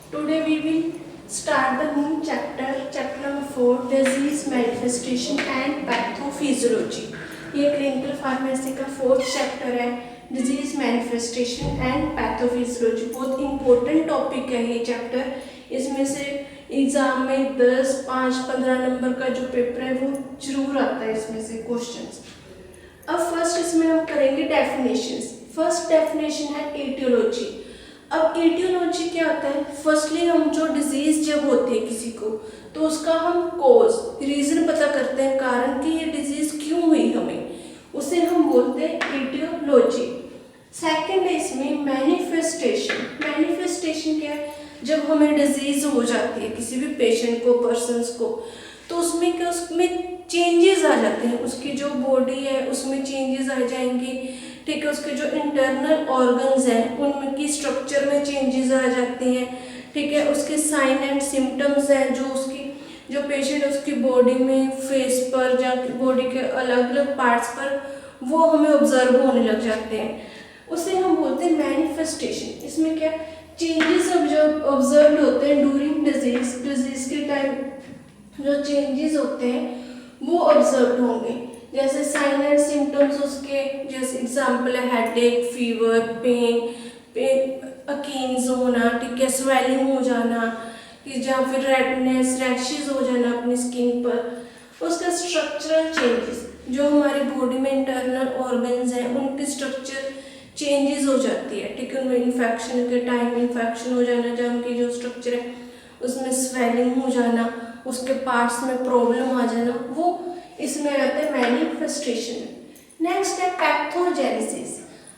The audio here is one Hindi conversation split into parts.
Today we will start the new chapter, chapter number 4, disease manifestation and pathophysiology. ये क्लिनिकल फार्मेसी का 4th चैप्टर है, डिजीज मैनिफेस्टेशन एंड पैथोफिजियोलॉजी। बहुत इंपॉर्टेंट टॉपिक है ये चैप्टर। इसमें से एग्जाम में 10, 5, 15 नंबर का जो पेपर है वो जरूर आता है इसमें से क्वेश्चंस। अब फर्स्ट इसमें हम करेंगे डेफिनेशंस। फर्स्ट डेफिनेशन है एटियोलॉजी। अब एटियोलॉजी क्या होता है? फर्स्टली हम जो डिजीज जब होती है किसी को तो उसका हम कॉज रीजन पता करते हैं, कारण कि ये डिजीज क्यों हुई हमें, उसे हम बोलते हैं एटियोलॉजी। सेकंड है इसमें मैनिफेस्टेशन। मैनिफेस्टेशन क्या है? जब हमें डिजीज हो जाती है किसी भी पेशेंट को, पर्सन्स को, तो उसमें क्या, उसमें चेंजेस आ जाते हैं, उसकी जो बॉडी है उसमें चेंजेस आ जाएंगे, ठीक है। उसके जो इंटरनल ऑर्गन्स हैं उनकी स्ट्रक्चर में चेंजेस आ जाते हैं, ठीक है। उसके साइन एंड सिम्टम्स हैं जो उसकी जो पेशेंट है उसकी बॉडी में, फेस पर या बॉडी के अलग अलग पार्ट्स पर वो हमें ऑब्जर्व होने लग जाते हैं, उसे हम बोलते हैं मैनिफेस्टेशन। इसमें क्या चेंजेस ऑब्जर्व होते हैं ड्यूरिंग डिजीज के टाइम, जो चेंजेस होते हैं वो ऑब्जर्व होंगे। जैसे साइन एंड सिम्टम्स उसके, जैसे एग्जाम्पल है हेडेक, फीवर, पेन, अकीन्स होना, ठीक है, स्वेलिंग हो जाना, या फिर रेडनेस, रैशेज हो जाना अपनी स्किन पर। उसका स्ट्रक्चरल चेंजेस, जो हमारी बॉडी में इंटरनल ऑर्गन्स हैं उनकी स्ट्रक्चर चेंजेस हो जाती है, ठीक है। उनमें इन्फेक्शन के टाइम इन्फेक्शन हो जाना, जब उनकी जो स्ट्रक्चर है उसमें स्वेलिंग हो जाना, उसके पार्ट्स में प्रॉब्लम आ जाना, वो इसमें रहता है मैनिफेस्टेशन। नेक्स्ट है पैथोजेनेसिस।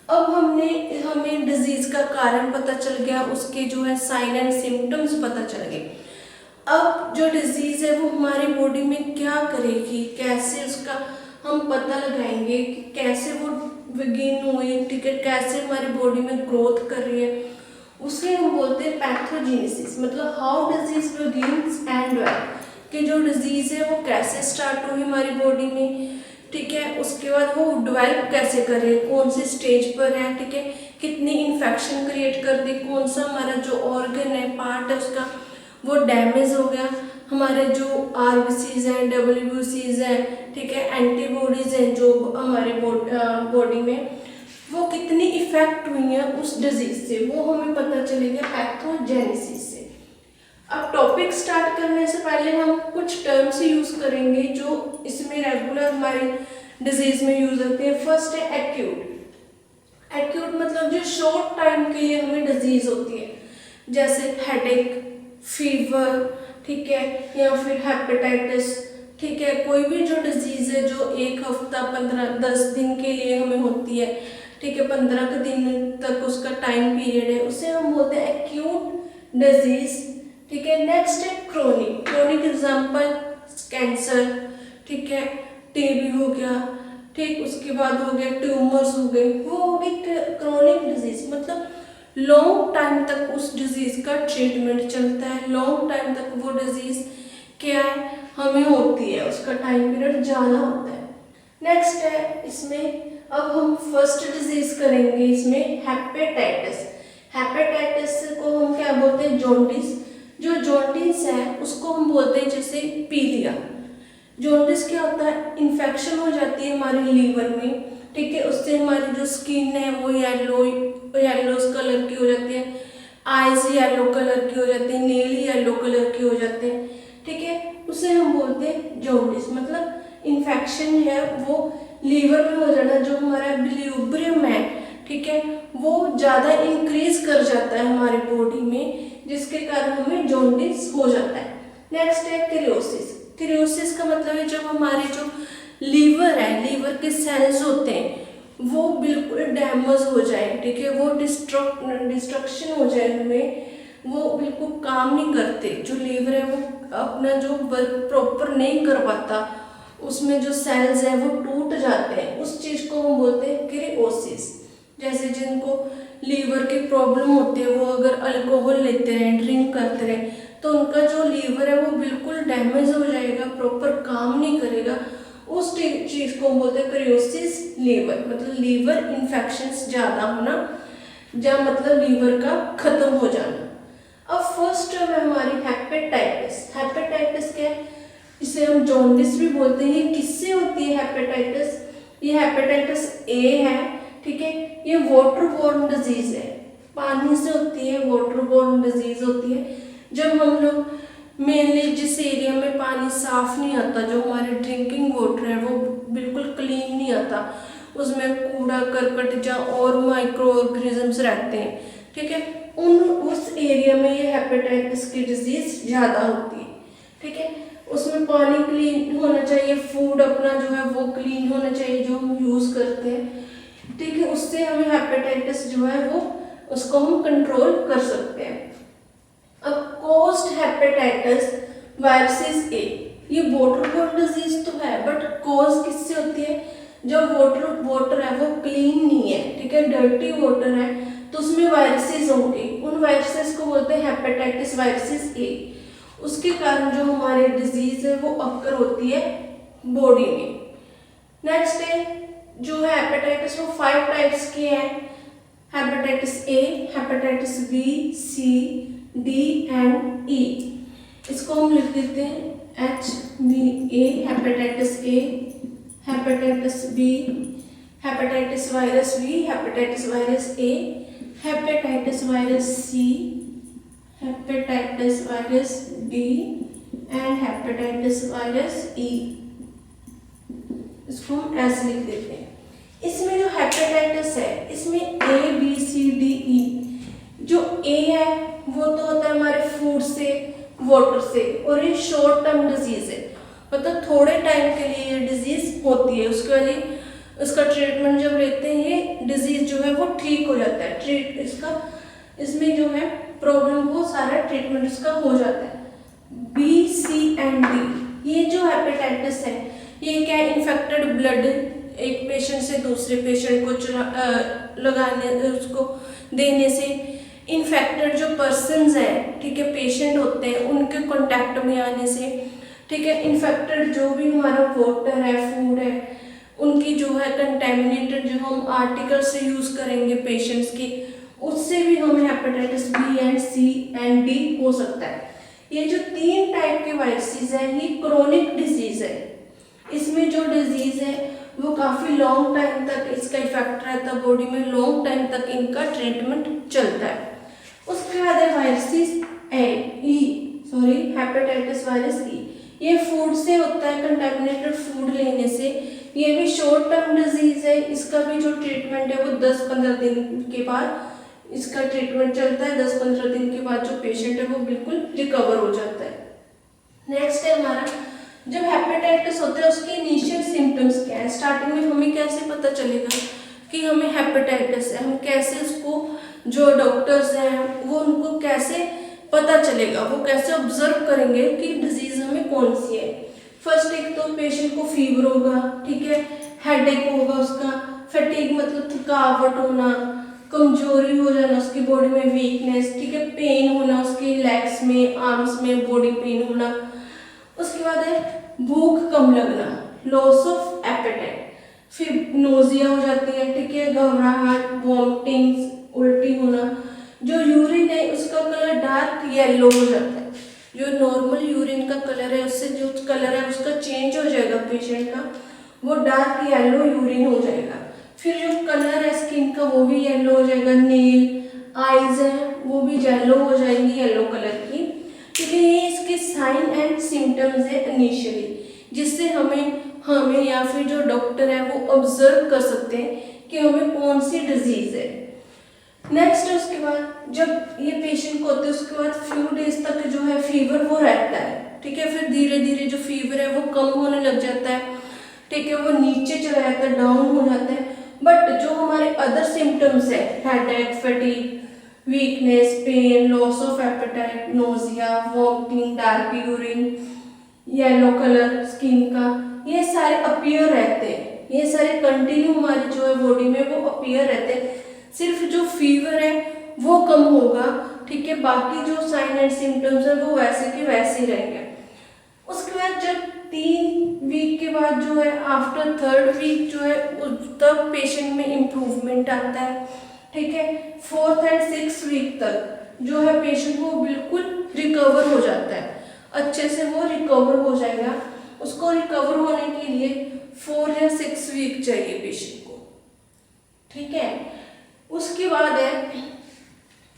अब हमें डिजीज का कारण पता चल गया, उसके जो है साइन एंड सिम्टम्स पता चल गए। अब जो डिजीज है वो हमारी बॉडी में क्या करेगी, कैसे उसका हम पता लगाएंगे कि कैसे वो बिगिन हुई, ठीक है, कैसे हमारी बॉडी में ग्रोथ कर रही है, उसे हम बोलते हैं पैथोजेनेसिस। मतलब how disease begins and when, कि जो डिजीज है वो कैसे स्टार्ट हुई हमारी बॉडी में, ठीक है, उसके बाद वो डेवलप कैसे करे, कौन से स्टेज पर है, ठीक है, कितनी इन्फेक्शन क्रिएट कर दी, कौन सा हमारा जो ऑर्गन है, पार्ट है उसका वो डैमेज हो गया, हमारे जो आरबीसीज हैं, डब्ल्यूबीसीज हैं, ठीक है, एंटीबॉडीज हैं जो हमारे बॉडी में, वो कितनी इफेक्ट हुई है उस डिजीज से, वो हमें पता चलेगा पैथोजेनेसिस से। अब टॉपिक स्टार्ट करने से पहले हम कुछ टर्म्स यूज करेंगे जो इसमें रेगुलर हमारी डिजीज में यूज होती है। फर्स्ट है एक्यूट। एक्यूट मतलब जो शॉर्ट टाइम के लिए हमें डिजीज होती है, जैसे हेडेक, फीवर, ठीक है, या फिर हेपेटाइटिस, ठीक है। कोई भी जो डिजीज है जो 1 हफ्ता 15-10 दिन के लिए हमें होती है, ठीक है, 15 दिन तक उसका टाइम पीरियड है, उसे हम बोलते हैं एक्यूट डिजीज, ठीक है। नेक्स्ट है क्रोनिक। क्रोनिक एग्जाम्पल कैंसर, ठीक है, टीबी हो गया, ठीक, उसके बाद हो गया ट्यूमर्स हो गए, वो हो गई क्रोनिक डिजीज। मतलब लॉन्ग टाइम तक उस डिजीज का ट्रीटमेंट चलता है, लॉन्ग टाइम तक वो डिजीज क्या है हमें होती है, उसका टाइम पीरियड ज़्यादा होता है। नेक्स्ट है इसमें, अब हम फर्स्ट डिजीज करेंगे इसमें हेपेटाइटिस। हेपेटाइटिस को हम क्या बोलते हैं? जॉन्डिस। जो जॉन्डिस है उसको हम बोलते हैं जैसे पीलिया। जॉन्डिस क्या होता है? इन्फेक्शन हो जाती है हमारे लीवर में, ठीक है, उससे हमारी जो स्किन है वो येलो कलर की हो जाती है, आईज येलो कलर की हो जाती है, नेल येलो कलर की हो जाते हैं, ठीक है, उसे हम बोलते हैं जॉन्डिस। मतलब इन्फेक्शन है वो लीवर में हो जाना, जो हमारा बिलिरुबियम है, ठीक है, वो ज़्यादा इंक्रीज कर जाता है हमारी बॉडी में, जिसके कारण हमें जॉन्डिस हो जाता है। नेक्स्ट है क्रियोसिस। क्रियोसिस का मतलब है जब हमारे जो लीवर है, लीवर के सेल्स होते हैं वो बिल्कुल डैमेज हो जाए, ठीक है, वो डिस्ट्रक्शन हो जाए, हमें वो बिल्कुल काम नहीं करते, जो लीवर है वो अपना जो वर्क प्रॉपर नहीं कर पाता, उसमें जो सेल्स हैं वो टूट जाते हैं, उस चीज़ को हम बोलते हैं क्रियोसिस। जैसे जिनको लीवर की प्रॉब्लम होती है वो अगर अल्कोहल लेते रहें, ड्रिंक करते रहें, तो उनका जो लीवर है वो बिल्कुल डैमेज हो जाएगा, प्रॉपर काम नहीं करेगा, उस चीज़ को हम बोलते हैं क्रियोसिस लीवर। मतलब लीवर इन्फेक्शंस ज़्यादा होना, या मतलब लीवर का खत्म हो जाना। अब फर्स्ट टर्म है हमारी हेपेटाइटिस। हेपेटाइटिस क्या है, इसे हम जॉन्डिस भी बोलते हैं। ये किससे होती है हेपेटाइटिस? ये हेपेटाइटिस ए है, ठीक है। ये वाटर बोर्न डिजीज है, पानी से होती है, वाटर बोर्न डिजीज होती है। जब हम लोग मेनली जिस एरिया में पानी साफ नहीं आता, जो हमारे ड्रिंकिंग वाटर है वो बिल्कुल क्लीन नहीं आता, उसमें कूड़ा करकट या और माइक्रो ऑर्गेनिजम्स रहते हैं, ठीक है, उस एरिया में ये हेपेटाइटिस की डिजीज ज़्यादा होती है, ठीक है। उसमें पानी क्लीन होना चाहिए, फूड अपना जो है वो क्लीन होना चाहिए जो हम यूज़ करते हैं, ठीक है। उससे हमें हेपेटाइटिस जो है वो उसको हम कंट्रोल कर सकते हैं। अब कॉज्ड हेपेटाइटिस वायरसेस ए, ये वाटरबोर्न डिजीज तो है बट कॉज किससे होती है? जब वाटर है वो क्लीन नहीं है, ठीक है, डर्टी वाटर है, तो उसमें वायरसेस होंगे, उन वायरसेस को बोलते हैं हेपेटाइटिस वायरसेस ए। उसके कारण जो हमारे डिजीज है वो अक्कर होती है बॉडी में। नेक्स्ट है जो है हेपेटाइटिस, वो 5 टाइप्स के हैं। Hepatitis A, hepatitis B, C, D and E. इसको हम लिख देते हैं HBA, hepatitis A, hepatitis B, hepatitis virus B, hepatitis virus A, hepatitis virus C, hepatitis virus D and hepatitis virus E. इसको हम ऐसे लिख देते हैं। इसमें जो हेपेटाइटिस है इसमें A B C D E. जो ए है वो तो होता है हमारे फूड से, वाटर से, और ये शॉर्ट टर्म डिजीज है, मतलब थोड़े टाइम के लिए ये डिजीज होती है, उसके बाद उसका ट्रीटमेंट जब लेते हैं ये डिजीज जो है वो ठीक हो जाता है। इसमें जो है प्रॉब्लम वो सारा ट्रीटमेंट उसका हो जाता है। बी सी एंड डी, ये जो हेपेटाइटिस है ये क्या है, इन्फेक्टेड ब्लड एक पेशेंट से दूसरे पेशेंट को लगाने, उसको देने से, इन्फेक्टेड जो पर्सन्स हैं, ठीक है, पेशेंट होते हैं, उनके कांटेक्ट में आने से, ठीक है, इन्फेक्टेड जो भी हमारा वाटर है, फूड है, उनकी जो है कंटेमिनेटेड जो हम आर्टिकल से यूज़ करेंगे पेशेंट्स की, उससे भी हमें hepatitis B and C and D हो सकता है। ये जो 3 टाइप के वायरसेस हैं ये क्रोनिक डिजीज है। इसमें जो डिजीज है वो काफ़ी लॉन्ग टाइम तक इसका इफेक्ट रहता है बॉडी में, लॉन्ग टाइम तक इनका ट्रीटमेंट चलता है। उसके बाद है वायरसेस हेपेटाइटिस वायरस ई। ये फूड से होता है, कंटेमिनेटेड फूड लेने से। ये भी शॉर्ट टर्म डिजीज है, इसका भी जो ट्रीटमेंट है वो 10-15 दिन के बाद इसका ट्रीटमेंट चलता है। 10-15 दिन के बाद जो पेशेंट है वो बिल्कुल रिकवर हो जाता है। नेक्स्ट है हमारा, जब हेपेटाइटिस होता है उसके इनिशियल सिम्टम्स क्या है? स्टार्टिंग में हमें कैसे पता चलेगा कि हमें हेपेटाइटिस है? हम कैसे उसको, जो डॉक्टर्स हैं वो उनको कैसे पता चलेगा, वो कैसे ऑब्जर्व करेंगे कि डिजीज हमें कौन सी है? फर्स्ट एक तो पेशेंट को फीवर होगा, ठीक है, हेडेक होगा उसका, फटीग मतलब थकावट होना, कमजोरी हो जाना उसकी बॉडी में, वीकनेस, ठीक है, पेन होना उसके लेग्स में, आर्म्स में, बॉडी पेन होना। उसके बाद है भूख कम लगना, लॉस ऑफ एपेटाइट, फिर नोजिया हो जाती है, ठीक है, घबराहट, वॉमिटिंग्स, उल्टी होना। जो यूरिन है उसका कलर डार्क येलो हो जाता है, जो नॉर्मल यूरिन का कलर है उससे जो कलर है उसका चेंज हो जाएगा पेशेंट का, वो डार्क येलो यूरिन हो जाएगा। फिर जो कलर है स्किन का वो भी येलो हो जाएगा, नेल, आईज है वो भी येलो हो जाएंगी, येलो कलर की, ठीक है। ये इसके साइन एंड सिम्टम्स है इनिशियली, जिससे हमें या फिर जो डॉक्टर है वो ऑब्जर्व कर सकते हैं कि हमें कौन सी डिजीज है। नेक्स्ट उसके बाद जब ये पेशेंट को होते हैं उसके बाद फ्यू डेज तक जो है फीवर वो रहता है, ठीक है, फिर धीरे धीरे जो फीवर है वो कम होने लग जाता है, ठीक है, वो नीचे चला जाता है, डाउन हो जाता है। बट जो हमारे अदर सिम्टम्स है, headache, fatigue, weakness, pain, loss of appetite, nausea, vomiting, dark urine, yellow colour skin का, ये सारे अपीयर रहते हैं, ये सारे कंटिन्यू हमारी जो है बॉडी में वो अपीयर रहते हैं। सिर्फ जो फीवर है वो कम होगा, ठीक है, बाकी जो साइन एंड सिम्टम्स है वो वैसे के वैसे ही रहेंगे। उसके बाद जब 3 वीक के बाद जो है आफ्टर 3rd वीक जो है तब पेशेंट में इम्प्रूवमेंट आता है, ठीक है। 4th एंड 6th वीक तक जो है पेशेंट वो बिल्कुल रिकवर हो जाता है, अच्छे से वो रिकवर हो जाएगा। उसको रिकवर होने के लिए 4 या 6 वीक चाहिए पेशेंट को, ठीक है। उसके बाद है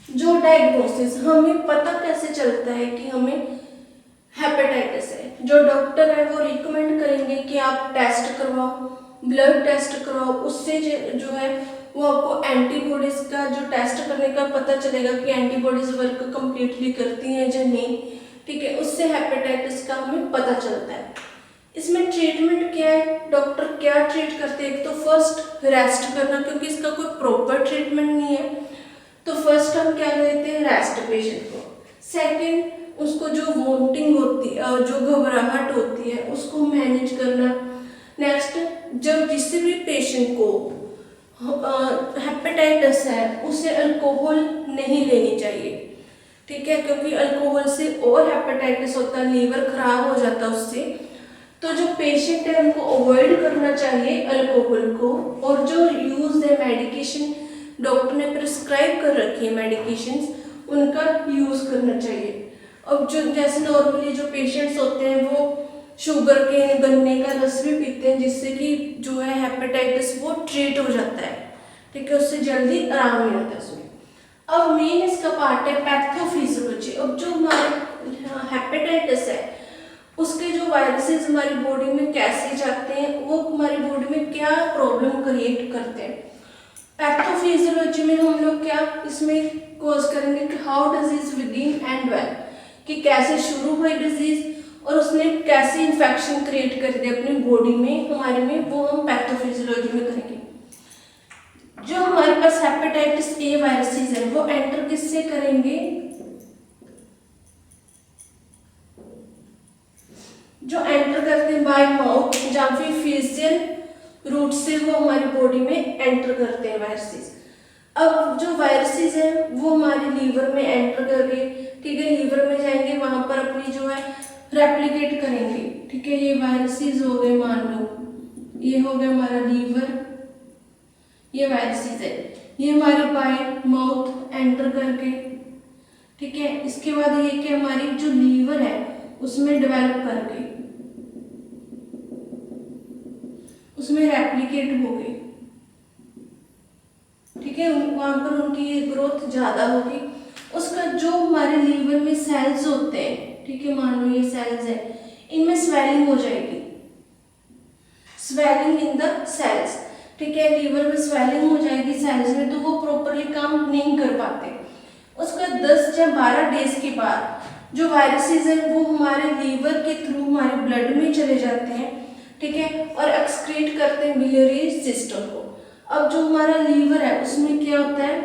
जो डायग्नोसिस, हमें पता कैसे चलता है कि हमें हेपेटाइटिस है। जो डॉक्टर है वो रिकमेंड करेंगे कि आप टेस्ट करवाओ, ब्लड टेस्ट करवाओ, उससे जो है वो आपको एंटीबॉडीज का जो टेस्ट करने का पता चलेगा कि एंटीबॉडीज वर्क कंप्लीटली करती हैं या नहीं, ठीक है। उससे हेपेटाइटिस का हमें पता चलता है। इसमें ट्रीटमेंट क्या है, डॉक्टर क्या ट्रीट करते हैं? एक तो फर्स्ट रेस्ट करना, क्योंकि इसका कोई प्रॉपर ट्रीटमेंट नहीं है, तो फर्स्ट हम क्या देते हैं, रेस्ट पेशेंट को। सेकंड, उसको जो वोमिटिंग होती है, जो घबराहट होती है, उसको मैनेज करना। नेक्स्ट, जब जिस भी पेशेंट को हेपेटाइटिस है उसे अल्कोहल नहीं लेनी चाहिए, ठीक है, क्योंकि अल्कोहल से और हेपेटाइटिस होता है, लीवर खराब हो जाता है उससे। तो जो पेशेंट है उनको अवॉइड करना चाहिए अल्कोहल को, और जो यूज है मेडिकेशन डॉक्टर ने प्रिस्क्राइब कर रखी है मेडिकेशंस, उनका यूज करना चाहिए। अब जो जैसे नॉर्मली जो पेशेंट्स होते हैं वो शुगर के गन्ने का रस भी पीते हैं, जिससे कि जो है हेपेटाइटिस वो ट्रीट हो जाता है, ठीक है, उससे जल्दी आराम मिलता है उसमें। अब मेन इसका पार्ट है पैथोफिजियोलॉजी। अब जो हमारे हेपेटाइटिस है उसके जो वायरसेस हमारी बॉडी में कैसे जाते हैं, वो हमारी बॉडी में क्या प्रॉब्लम क्रिएट करते हैं। पैथोफिजियोलॉजी में हम लोग क्या इसमें कोर्स करेंगे कि how disease begin and when, कि कैसे शुरू हुई डिजीज और उसने कैसे इन्फेक्शन क्रिएट कर दिया अपनी बॉडी में हमारे में, वो हम पैथोफिजियोलॉजी में करेंगे। जो हमारे पास हेपेटाइटिस ए वायरसेस है वो एंटर किससे करेंगे, जो एंटर करते हैं बाय माउथ या फिर फेशियल रूट से, वो हमारी बॉडी में एंटर करते हैं वायरसेस। अब जो वायरसेस हैं वो हमारे लीवर में एंटर करके, ठीक है, लीवर में जाएंगे, वहां पर अपनी जो है रेप्लिकेट करेंगे, ठीक है। ये वायरसेस हो गए, मान लो ये हो गया हमारा लीवर, ये वायरसेस है, ये हमारे बाय माउथ एंटर करके, ठीक है। इसके बाद ये कि हमारी जो लीवर है उसमें डेवलप करके उसमें रेप्लिकेट हो गए, ठीक है, वहां पर उनकी ग्रोथ ज्यादा होगी। उसका जो हमारे लीवर में सेल्स होते हैं, ठीक है, मान लो ये सेल्स है, इनमें स्वेलिंग हो जाएगी, स्वेलिंग इन द सेल्स, ठीक है, लीवर में स्वेलिंग हो जाएगी सेल्स में, तो वो प्रॉपरली काम नहीं कर पाते। उसका 10 या 12 डेज के बाद जो वायरसेस है वो हमारे लीवर के थ्रू हमारे ब्लड में चले जाते हैं, ठीक है, और एक्सक्रीट करते हैं बिलियरी सिस्टम को। अब जो हमारा लीवर है उसमें क्या होता है,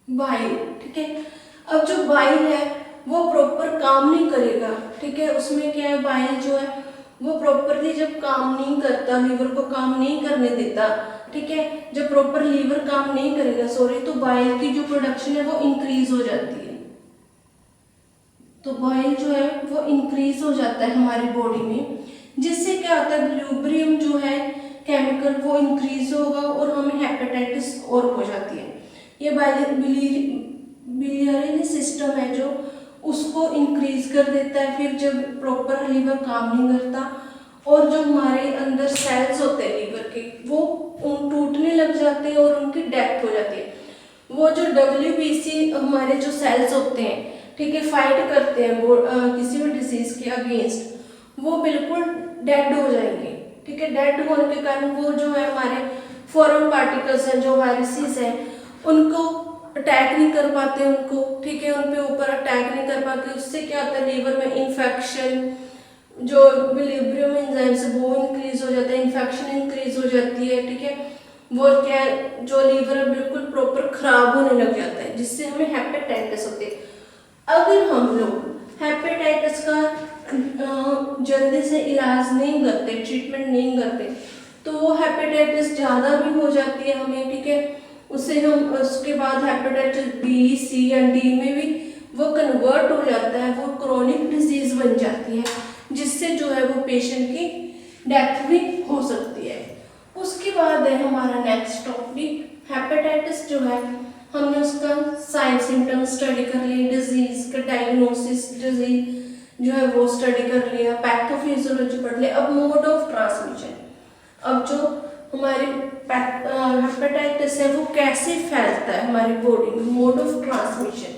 बाइल, ठीक है। अब जो बाइल है वो प्रॉपर काम नहीं करेगा, ठीक है, उसमें क्या है, बाइल जो है वो प्रॉपरली जब काम नहीं करता, लीवर को काम नहीं करने देता, ठीक है, जब प्रॉपर लीवर काम नहीं करेगा तो बाइल की जो प्रोडक्शन है वो इंक्रीज हो जाती है। तो बाइल जो है वो इंक्रीज हो जाता है हमारी बॉडी में, जिससे क्या होता है, ब्यूब्रियम जो है केमिकल वो इंक्रीज होगा और हमें हेपेटाइटिस और हो जाती है। ये बिलियरी सिस्टम है जो उसको इंक्रीज कर देता है, फिर जब प्रॉपर लीवर काम नहीं करता और जो हमारे अंदर सेल्स होते हैं लीवर के वो टूटने लग जाते हैं और उनकी डेथ हो जाती है। वो जो WBC हमारे जो सेल्स होते हैं, ठीक है, फाइट करते हैं किसी भी डिजीज के अगेंस्ट, वो बिल्कुल डेड हो जाएंगे, ठीक है। डेड होने के कारण वो जो है हमारे फॉरेन पार्टिकल्स हैं, जो वायरसेस हैं, उनको अटैक नहीं कर पाते उनको, ठीक है, उन पे ऊपर अटैक नहीं कर पाते। उससे क्या होता है, लीवर में इन्फेक्शन, जो इक्विलिब्रियम एंजाइम्स वो इंक्रीज हो जाता है, इन्फेक्शन इंक्रीज हो जाती है, ठीक है। वो क्या है, जो लीवर है बिल्कुल प्रॉपर खराब होने लग जाता है, जिससे हमें हेपेटाइटिस होती है। अगर हम लोग हेपेटाइटिस का जल्दी से इलाज नहीं करते, ट्रीटमेंट नहीं करते, तो वो हेपेटाइटिस ज़्यादा भी हो जाती है हमें, ठीक है। उससे हम उसके बाद हेपेटाइटिस B, C या D में भी वो कन्वर्ट हो जाता है, वो क्रोनिक डिजीज बन जाती है, जिससे जो है वो पेशेंट की डेथ भी हो सकती है। उसके बाद है हमारा नेक्स्ट टॉपिक, हेपेटाइटिस जो है हमने उसका साइन सिम्टम स्टडी कर लिए, डिजीज का डायग्नोसिस, डिजीज जो है वो स्टडी कर लिया, पैथोफिजियोलॉजी पढ़ लिया। अब मोड ऑफ ट्रांसमिशन, अब जो हमारी हेपेटाइटिस है वो कैसे फैलता है हमारी बॉडी में, mode of transmission.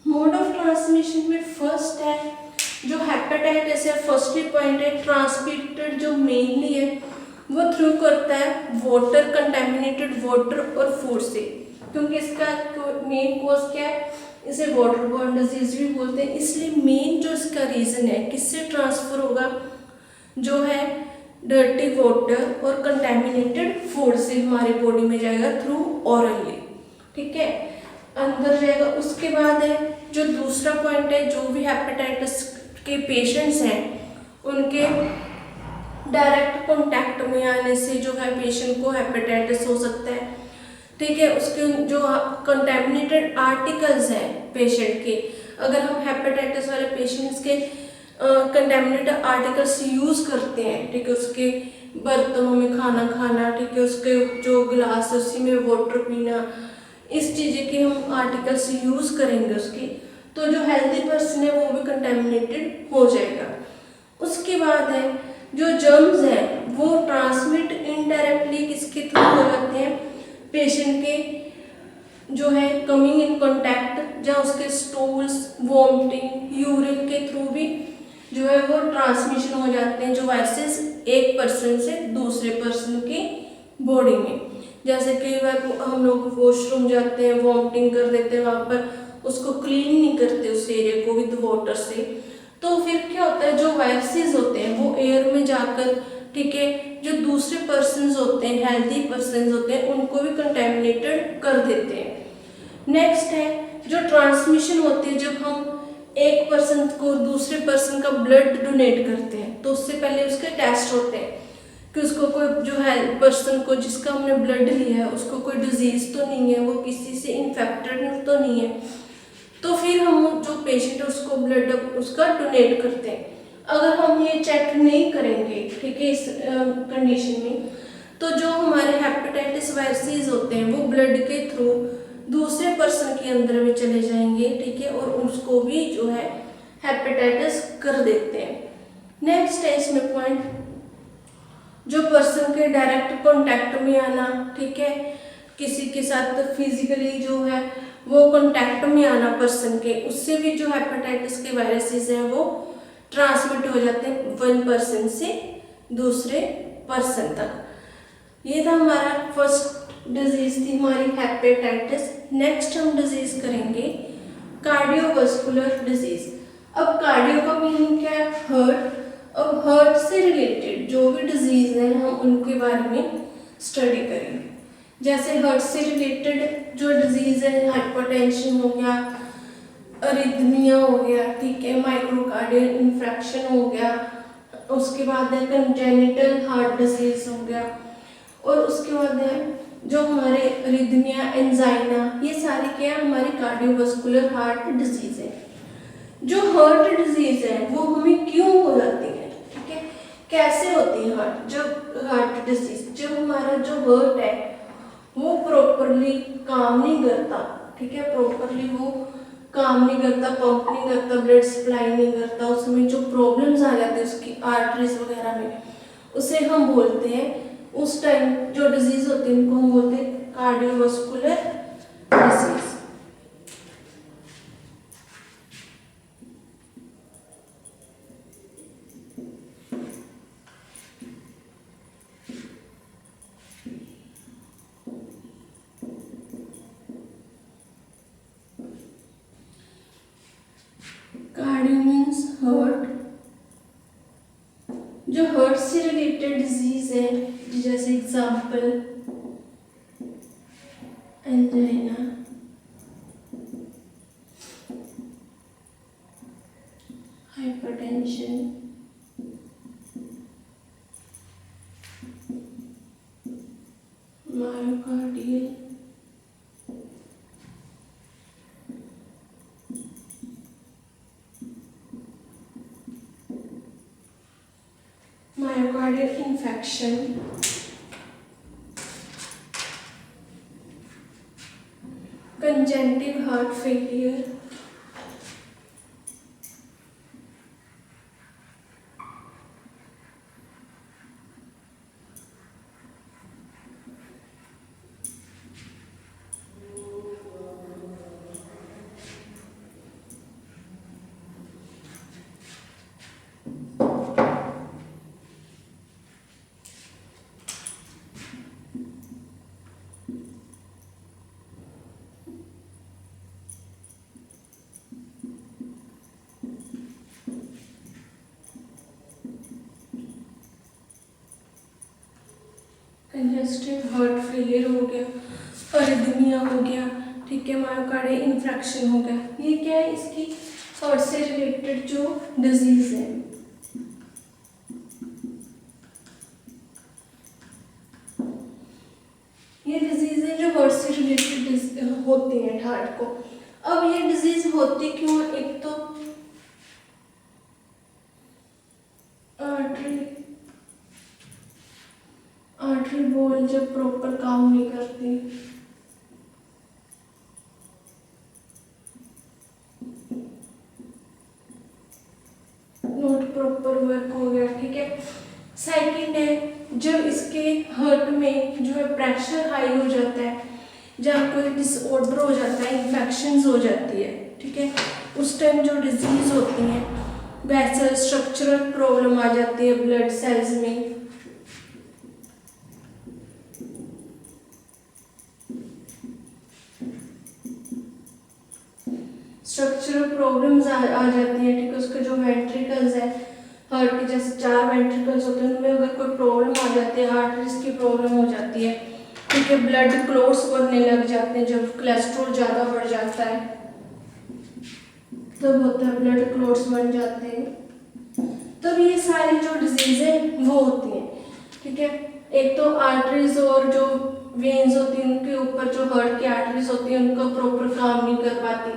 Mode of transmission में फर्स्ट है जो हेपेटाइटिस है, फर्स्ट पॉइंट है ट्रांसमिटेड जो मेनली है वो थ्रू करता है वाटर, कंटेमिनेटेड वाटर और फूड से, क्योंकि इसका मेन कॉज क्या है, इसे वाटर बॉर्न डिजीज भी बोलते हैं। इसलिए मेन जो इसका रीजन है किससे ट्रांसफर होगा, जो है डर्टी वाटर और कंटेमिनेटेड फूड से हमारी बॉडी में जाएगा थ्रू ऑरली, ठीक है, अंदर जाएगा। उसके बाद है जो दूसरा पॉइंट है, जो भी हेपेटाइटिस के पेशेंट्स हैं उनके डायरेक्ट कांटेक्ट में आने से जो है पेशेंट को हेपेटाइटिस हो सकता है, ठीक है। उसके जो कंटेमिनेटेड आर्टिकल्स हैं पेशेंट के, अगर हम हेपेटाइटिस वाले पेशेंट्स के कंटेमिनेटेड आर्टिकल्स यूज करते हैं, ठीक है, उसके बर्तनों में खाना खाना, ठीक है, उसके जो गिलास है उसी में वाटर पीना, इस चीज़ें के हम आर्टिकल्स यूज करेंगे उसकी, तो जो हेल्दी पर्सन है वो भी कंटेमिनेटेड हो जाएगा। उसके बाद है जो जर्म्स हैं वो ट्रांसमिट इनडायरेक्टली किसके थ्रू हो जाते हैं, पेशेंट के जो है कमिंग इन कांटेक्ट, या उसके स्टूल्स, वॉमिटिंग, यूरिन के थ्रू भी जो है वो ट्रांसमिशन हो जाते हैं, जो वायरसेस एक पर्सन से दूसरे पर्सन की बॉडी में। जैसे कई बार हम लोग वॉशरूम जाते हैं, वॉमिटिंग कर देते हैं, वहाँ पर उसको क्लीन नहीं करते उस एरिया को विद वाटर से, तो फिर क्या होता है, जो वायरसेस होते हैं वो एयर में जाकर, ठीक है, जो दूसरे पर्सन्स होते हैं, हेल्दी पर्सन्स होते हैं, उनको भी कंटेमिनेटेड कर देते हैं। नेक्स्ट है जो ट्रांसमिशन होती है, जब हम एक पर्सन को दूसरे पर्सन का ब्लड डोनेट करते हैं तो उससे पहले उसके टेस्ट होते हैं कि उसको कोई जो है पर्सन को जिसका हमने ब्लड लिया है उसको कोई डिजीज तो नहीं है, वो किसी से इन्फेक्टेड तो नहीं है, तो फिर हम जो पेशेंट है उसको ब्लड उसका डोनेट करते हैं। अगर हम ये चेक नहीं करेंगे, ठीक है, इस कंडीशन में, तो जो हमारे हेपेटाइटिस वायरसेस होते हैं वो ब्लड के थ्रू दूसरे पर्सन के अंदर में चले जाएंगे, ठीक है, और उसको भी जो है हेपेटाइटिस कर देते हैं। नेक्स्ट है इसमें पॉइंट जो पर्सन के डायरेक्ट कांटेक्ट में आना, ठीक है, किसी के साथ फिजिकली जो है वो कांटेक्ट में आना पर्सन के, उससे भी जो हेपेटाइटिस के वायरसेस हैं वो ट्रांसमिट हो जाते हैं वन पर्सन से दूसरे पर्सन तक। ये था हमारा फर्स्ट डिजीज थी हमारी हेपेटाइटिस। नेक्स्ट हम डिजीज करेंगे कार्डियोवास्कुलर डिजीज। अब कार्डियो का मीनिंग क्या है, हार्ट। अब हार्ट से रिलेटेड जो भी डिजीज है हम उनके बारे में स्टडी करेंगे। जैसे हार्ट से रिलेटेड जो डिजीज है, हाइपरटेंशन हो गया, अरिथमिया हो गया, ठीक है, माइक्रोकार्डियल इन्फेक्शन हो गया, उसके बाद है कंजेनिटल हार्ट डिजीज हो गया, और उसके बाद है जो हमारे अरिथमिया, एंजाइना, ये सारी क्या है हमारी कार्डियोवास्कुलर हार्ट डिजीज है। जो हार्ट डिजीज है वो हमें क्यों हो जाती है, ठीक है, कैसे होती है हार्ट, जब हार्ट डिजीज, जब हमारा जो हार्ट है वो प्रॉपरली काम नहीं करता, ठीक है, प्रॉपरली वो काम नहीं करता, पंप नहीं करता, ब्लड सप्लाई नहीं करता, उसमें जो प्रॉब्लम्स आ जाते हैं उसकी आर्टरीज वगैरह में, उसे हम बोलते हैं, उस टाइम जो डिजीज होती है उनको हम बोलते हैं cardiovascular disease. Cardio means heart. जो हार्ट से रिलेटेड डिजीज है, जैसे example angina, hypertension, myocardial myocardial infection, congestive heart failure, congestive heart failure हो गया, अरिदमिया हो गया, ठीक है, मायोकार्डियल इन्फ्रैक्शन हो गया। ये क्या है, इसकी हार्ट से रिलेटेड जो डिजीज है। ये डिजीज है जो हार्ट से रिलेटेड होती है हार्ट को। अब ये डिजीज होती क्यों? एक तो आर्टरी बॉल जब प्रॉपर काम नहीं करती, नॉट प्रॉपर वर्क हो गया, ठीक है। सेकंड है जब इसके हार्ट में जो है प्रेशर हाई हो जाता है, जहाँ कोई डिसऑर्डर हो जाता है, इन्फेक्शंस हो जाती है, ठीक है, उस टाइम जो डिजीज होती है वैसे स्ट्रक्चरल प्रॉब्लम आ जाती है ब्लड सेल्स में। स्ट्रक्चरल प्रॉब्लम्स आ जाती है, ठीक है। उसके जो वेंट्रिकल्स है हार्ट के, जैसे 4 वेंट्रिकल्स होते हैं, उनमें अगर कोई प्रॉब्लम आ जाती है, हार्ट डिजीज की प्रॉब्लम हो जाती है, ठीक है। ब्लड क्लॉट्स बनने लग जाते हैं जब कोलेस्ट्रॉल ज़्यादा बढ़ जाता है, तब होता है ब्लड क्लॉट्स बन जाते हैं। तब ये सारी जो डिजीज है वो होती हैं, ठीक है। एक तो आर्टरीज और जो वेन्स होती हैं उनके ऊपर जो हार्ट की आर्टरीज होती हैं उनका प्रॉपर काम नहीं कर पाती।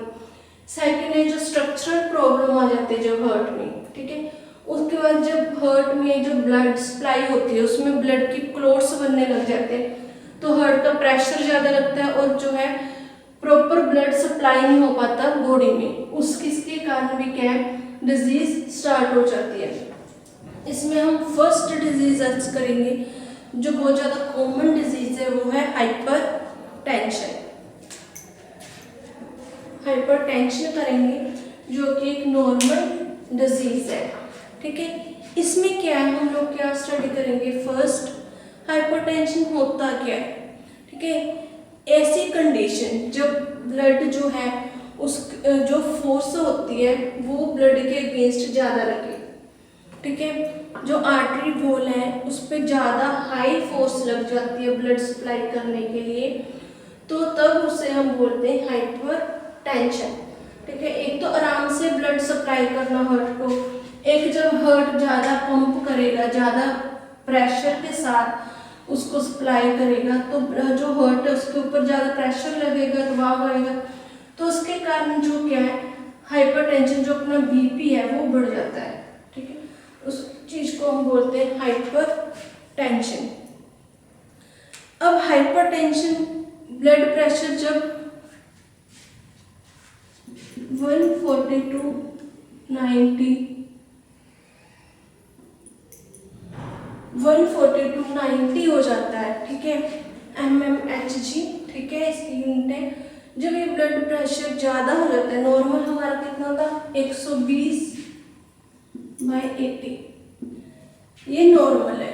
सेकंड है जो स्ट्रक्चरल प्रॉब्लम आ जाते हैं जब हार्ट में, ठीक है। उसके बाद जब हार्ट में जो ब्लड सप्लाई होती है उसमें ब्लड की क्लॉट्स बनने लग जाते हैं, तो हार्ट का प्रेशर ज़्यादा लगता है और जो है प्रॉपर ब्लड सप्लाई नहीं हो पाता बॉडी में, उसके कारण भी क्या है डिजीज स्टार्ट हो जाती है। इसमें हम फर्स्ट डिजीज अर्ज करेंगे जो बहुत ज़्यादा कॉमन डिजीज है, वो है हाइपरटेंशन। हाइपरटेंशन करेंगे जो कि एक नॉर्मल डिजीज है, ठीक है। इसमें क्या है, हम लोग क्या स्टडी करेंगे, फर्स्ट हाइपरटेंशन होता क्या है, ठीक है। ऐसी कंडीशन जब ब्लड जो है उस जो फोर्स होती है वो ब्लड के अगेंस्ट ज़्यादा लगे, ठीक है। जो आर्टरी वॉल है उस पर ज़्यादा हाई फोर्स लग जाती है ब्लड सप्लाई करने के लिए, तो तब उसे हम बोलते हैं हाइपरटेंशन, ठीक है। एक तो आराम से ब्लड सप्लाई करना हार्ट को, एक जब हार्ट ज़्यादा पंप करेगा, ज़्यादा प्रेशर के साथ उसको सप्लाई करेगा, तो जो हार्ट है उसके ऊपर ज़्यादा प्रेशर लगेगा, दबाव आएगा, तो उसके कारण जो क्या है हाइपरटेंशन, जो अपना बीपी है वो बढ़ जाता है, ठीक है। उस चीज़ को हम बोलते हैं हाइपरटेंशन। अब हाइपरटेंशन ब्लड प्रेशर जब 140 हो जाता है, ठीक है, mmHg, ठीक है, इसकी यूनिट है। जब ये ब्लड प्रेशर ज़्यादा हो जाता है, नॉर्मल हमारा कितना था 120/80, ये नॉर्मल है।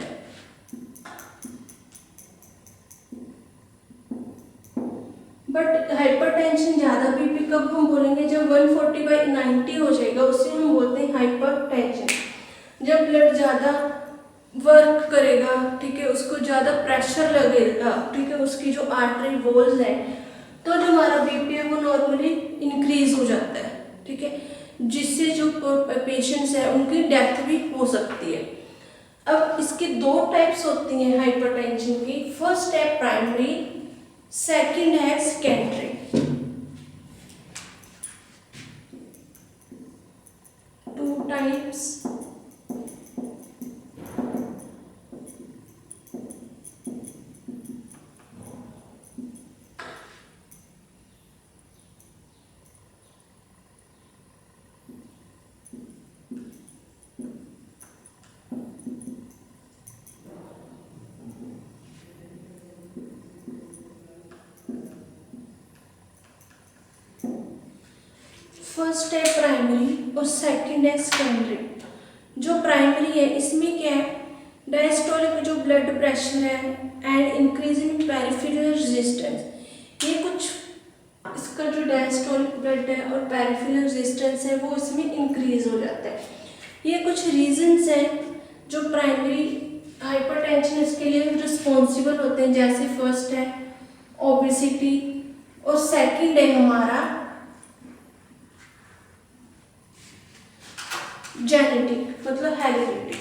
बट हाइपरटेंशन ज़्यादा बीपी कब हम बोलेंगे, जब 140/90 हो जाएगा, उसे हम बोलते हैं हाइपरटेंशन। जब ब्लड ज़्यादा वर्क करेगा, ठीक है, उसको ज़्यादा प्रेशर लगेगा, ठीक है, उसकी जो आर्टरी वॉल्स है, तो जो हमारा बीपी है वो नॉर्मली इंक्रीज हो जाता है, ठीक है, जिससे जो पेशेंट्स है उनकी डेथ भी हो सकती है। अब इसकी 2 टाइप्स होती हैं हाइपरटेंशन की। फर्स्ट है प्राइमरी, सेकंड है सेकेंडरी। टू टाइप्स फर्स्ट है प्राइमरी और सेकंड है सेकेंडरी। जो प्राइमरी है इसमें क्या है, डायस्टोलिक जो ब्लड प्रेशर है and increase in peripheral resistance, ये कुछ इसका जो डायस्टोलिक ब्लड है और पेरिफेरल रेजिस्टेंस है वो इसमें इंक्रीज हो जाता है। ये कुछ रीजंस हैं जो प्राइमरी हाइपरटेंशन इसके लिए रिस्पॉन्सिबल होते हैं, जैसे फर्स्ट है ओबेसिटी और सेकंड है हमारा जेनेटिक मतलब हेरिडिटी।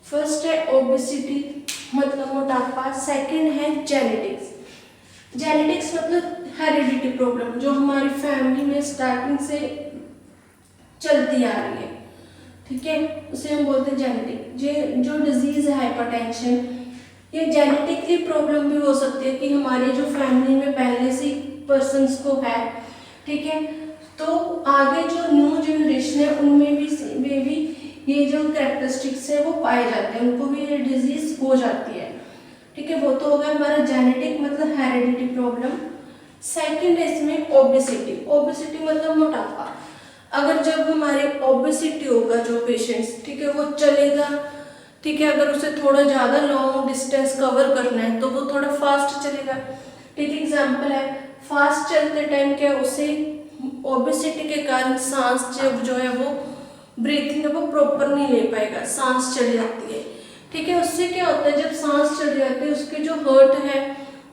फर्स्ट है ओबेसिटी मतलब मोटापा, सेकंड है जेनेटिक्स। जेनेटिक्स मतलब हेरिडिटी प्रॉब्लम जो हमारी फैमिली में स्टार्टिंग से चलती आ रही है, ठीक है, उसे हम बोलते हैं जेनेटिक। ये जो डिजीज है हाइपरटेंशन, ये जेनेटिकली प्रॉब्लम भी हो सकती है कि हमारी जो फैमिली में पहले से पर्सन्स को है, ठीक है, तो आगे जो न्यू जनरेशन है उनमें भी ये जो कैरेक्टरिस्टिक्स है वो पाए जाते हैं, उनको भी ये डिजीज हो जाती है, ठीक है। वो तो होगा हमारा जेनेटिक मतलब हेरिडिटी प्रॉब्लम। सेकंड है इसमें ओबेसिटी। ओबेसिटी मतलब मोटापा। अगर जब हमारे ओबेसिटी होगा जो पेशेंट्स, ठीक है, वो चलेगा, ठीक है, अगर उसे थोड़ा ज़्यादा लॉन्ग डिस्टेंस कवर करना है तो वो थोड़ा फास्ट चलेगा, ठीक है। एग्जाम्पल है फास्ट चलते टाइम क्या उसे ओबेसिटी के कारण सांस जो है वो ब्रीथिंग है वो प्रॉपर नहीं ले पाएगा, सांस चली जाती है, ठीक है। उससे क्या होता है जब सांस चली जाती है उसके जो हार्ट है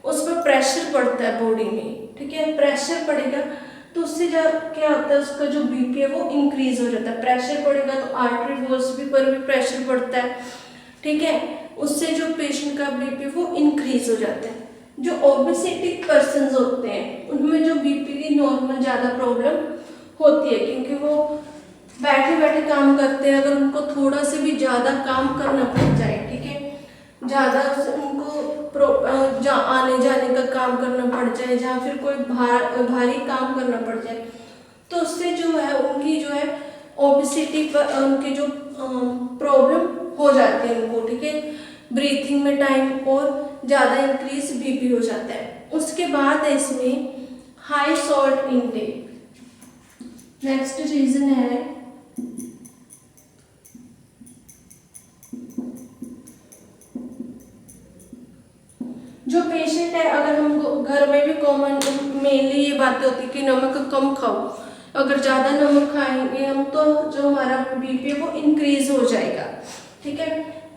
उस पर प्रेशर पड़ता है बॉडी में, ठीक है, प्रेशर पड़ेगा तो उससे क्या होता है उसका जो बीपी है वो इंक्रीज हो जाता है। प्रेशर पड़ेगा तो आर्टरी वॉल्स पर भी प्रेशर पड़ता है, ठीक है, उससे जो पेशेंट का बीपी वो इंक्रीज हो जाता है। जो ओबेसिटिक पर्सन्स होते हैं उनमें जो बीपी की नॉर्मल ज़्यादा प्रॉब्लम होती है क्योंकि वो बैठे बैठे काम करते हैं, अगर उनको थोड़ा से भी ज़्यादा काम करना पड़ जाए, ठीक है, ज़्यादा उनको आने जाने का काम करना पड़ जाए या फिर कोई भारी काम करना पड़ जाए तो उससे जो है उनकी जो है ओबेसिटी पर उनकी जो प्रॉब्लम हो जाती है उनको, ठीक है, ब्रीथिंग में टाइम और ज़्यादा इंक्रीज बीपी हो जाता है। उसके बाद है इसमें high salt intake. Next reason है जो पेशेंट है, अगर हम घर में भी कॉमन मेनली ये बातें होती है कि नमक कम खाओ, अगर ज़्यादा नमक खाएंगे हम तो जो हमारा बीपी है वो इंक्रीज हो जाएगा, ठीक है।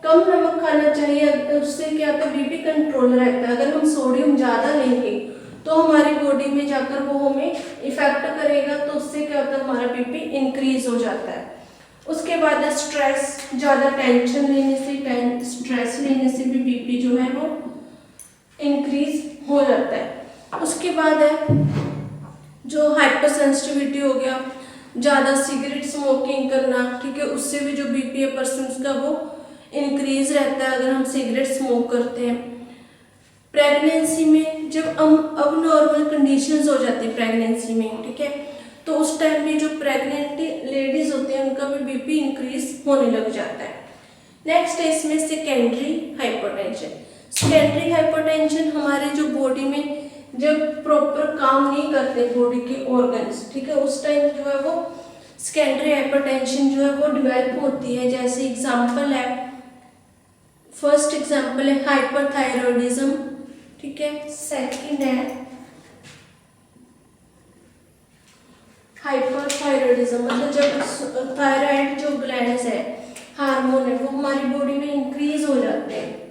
कम नमक खाना चाहिए, उससे क्या होता है बीपी कंट्रोल रहता है। अगर हम सोडियम ज़्यादा लेंगे तो हमारी बॉडी में जाकर वो हमें इफेक्ट करेगा तो उससे क्या होता है हमारा बीपी इंक्रीज हो जाता है। उसके बाद है स्ट्रेस, ज़्यादा टेंशन लेने से स्ट्रेस लेने से भी बीपी जो है वो इंक्रीज हो जाता है। उसके बाद है जो हाइपर सेंसिटिविटी हो गया, ज़्यादा सिगरेट स्मोकिंग करना, ठीक है, उससे भी जो बीपी है पर्सन का वो इंक्रीज रहता है अगर हम सिगरेट स्मोक करते हैं। प्रेगनेंसी में जब अब नॉर्मल कंडीशंस हो जाती है प्रेगनेंसी में, ठीक है, तो उस टाइम में जो प्रेग्नेंट लेडीज होती हैं उनका भी बीपी इंक्रीज होने लग जाता है। नेक्स्ट है इसमें सेकेंडरी हाइपरटेंशन। सेकेंडरी हाइपरटेंशन हमारे जो बॉडी में जब प्रॉपर काम नहीं करते बॉडी के ऑर्गन्स, ठीक है, उस टाइम जो है वो सेकेंडरी हाइपरटेंशन जो है वो डेवलप होती है। जैसे एग्जांपल है, फर्स्ट एग्जांपल है हाइपरथायरॉयडिज्म, ठीक है, सेकंड है हाइपरथायरॉयडिज्म मतलब जब थायराइड जो ग्लैंड्स है हार्मोन है वो हमारी बॉडी में इंक्रीज हो जाते हैं,